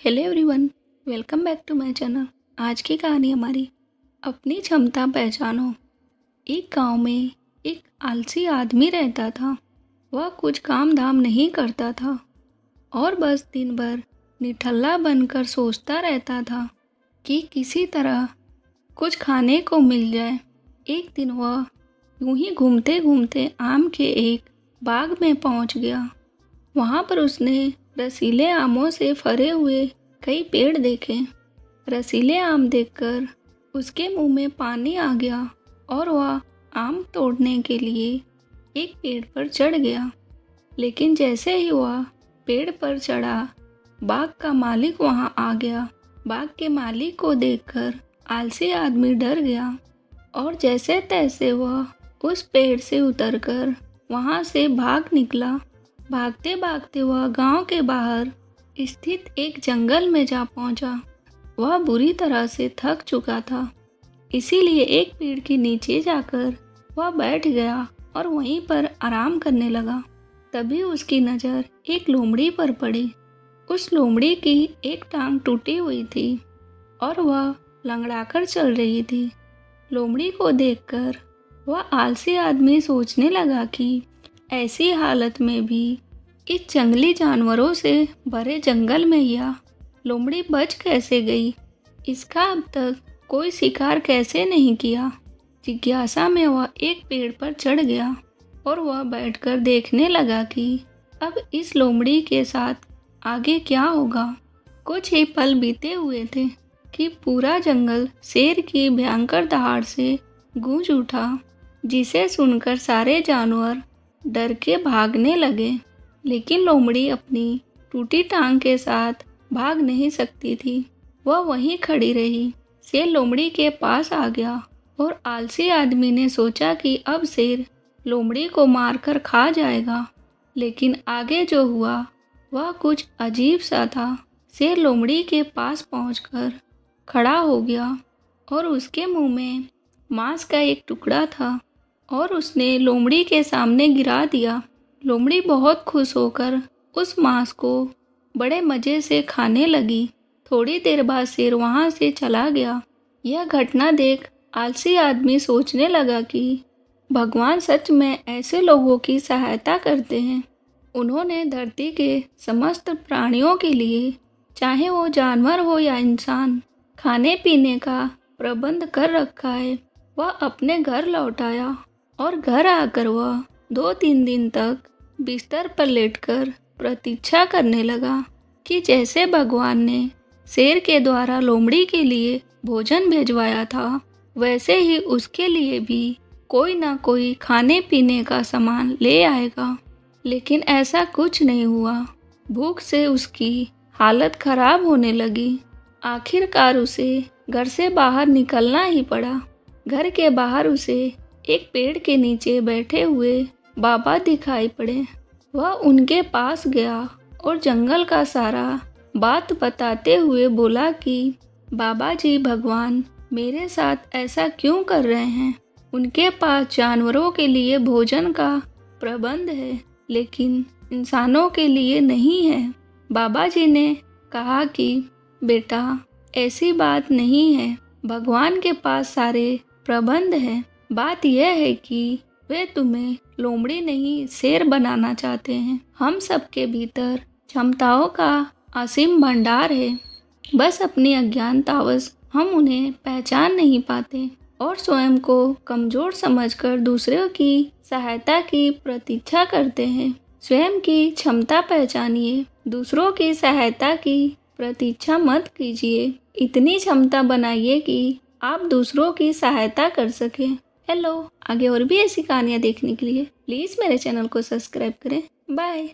Hello everyone, welcome back to my channel. आज की कहानी हमारी अपनी क्षमता पहचानो। एक गांव में एक आलसी आदमी रहता था। वह कुछ काम धाम नहीं करता था और बस दिन भर निठल्ला बनकर सोचता रहता था कि किसी तरह कुछ खाने को मिल जाए। एक दिन वह यूं ही घूमते घूमते आम के एक बाग में पहुंच गया। वहां पर उसने रसीले आमों से भरे हुए कई पेड़ देखे। रसीले आम देखकर उसके मुंह में पानी आ गया और वह आम तोड़ने के लिए एक पेड़ पर चढ़ गया। लेकिन जैसे ही वह पेड़ पर चढ़ा, बाग का मालिक वहां आ गया। बाग के मालिक को देखकर आलसी आदमी डर गया और जैसे तैसे वह उस पेड़ से उतरकर वहां से भाग निकला। भागते भागते वह गांव के बाहर स्थित एक जंगल में जा पहुंचा। वह बुरी तरह से थक चुका था, इसीलिए एक पेड़ के नीचे जाकर वह बैठ गया और वहीं पर आराम करने लगा। तभी उसकी नज़र एक लोमड़ी पर पड़ी। उस लोमड़ी की एक टांग टूटी हुई थी और वह लंगड़ाकर चल रही थी। लोमड़ी को देखकर वह आलसी आदमी सोचने लगा कि ऐसी हालत में भी इस जंगली जानवरों से भरे जंगल में यह लोमड़ी बच कैसे गई, इसका अब तक कोई शिकार कैसे नहीं किया। जिज्ञासा में वह एक पेड़ पर चढ़ गया और वह बैठकर देखने लगा कि अब इस लोमड़ी के साथ आगे क्या होगा। कुछ ही पल बीते हुए थे कि पूरा जंगल शेर की भयंकर दहाड़ से गूंज उठा, जिसे सुनकर सारे जानवर डर के भागने लगे। लेकिन लोमड़ी अपनी टूटी टांग के साथ भाग नहीं सकती थी। वह वहीं खड़ी रही। शेर लोमड़ी के पास आ गया और आलसी आदमी ने सोचा कि अब शेर लोमड़ी को मारकर खा जाएगा। लेकिन आगे जो हुआ वह कुछ अजीब सा था। शेर लोमड़ी के पास पहुंचकर खड़ा हो गया और उसके मुंह में मांस का एक टुकड़ा था और उसने लोमड़ी के सामने गिरा दिया। लोमड़ी बहुत खुश होकर उस मांस को बड़े मज़े से खाने लगी। थोड़ी देर बाद शेर वहां से चला गया। यह घटना देख आलसी आदमी सोचने लगा कि भगवान सच में ऐसे लोगों की सहायता करते हैं। उन्होंने धरती के समस्त प्राणियों के लिए, चाहे वो जानवर हो या इंसान, खाने पीने का प्रबंध कर रखा है। वह अपने घर लौट आया और घर आकर वह 2-3 दिन तक बिस्तर पर लेटकर प्रतीक्षा करने लगा कि जैसे भगवान ने शेर के द्वारा लोमड़ी के लिए भोजन भेजवाया था, वैसे ही उसके लिए भी कोई ना कोई खाने पीने का सामान ले आएगा। लेकिन ऐसा कुछ नहीं हुआ। भूख से उसकी हालत खराब होने लगी। आखिरकार उसे घर से बाहर निकलना ही पड़ा। घर के बाहर उसे एक पेड़ के नीचे बैठे हुए बाबा दिखाई पड़े। वह उनके पास गया और जंगल का सारा बात बताते हुए बोला कि बाबा जी, भगवान मेरे साथ ऐसा क्यों कर रहे हैं। उनके पास जानवरों के लिए भोजन का प्रबंध है, लेकिन इंसानों के लिए नहीं है। बाबा जी ने कहा कि बेटा, ऐसी बात नहीं है। भगवान के पास सारे प्रबंध हैं। बात यह है कि वे तुम्हें लोमड़ी नहीं, शेर बनाना चाहते हैं। हम सबके भीतर क्षमताओं का असीम भंडार है, बस अपनी अज्ञानतावश हम उन्हें पहचान नहीं पाते और स्वयं को कमजोर समझकर दूसरों की सहायता की प्रतीक्षा करते हैं। स्वयं की क्षमता पहचानिए, दूसरों की सहायता की प्रतीक्षा मत कीजिए। इतनी क्षमता बनाइए कि आप दूसरों की सहायता कर सकें। हेलो, आगे और भी ऐसी कहानियाँ देखने के लिए प्लीज़ मेरे चैनल को सब्सक्राइब करें। बाय।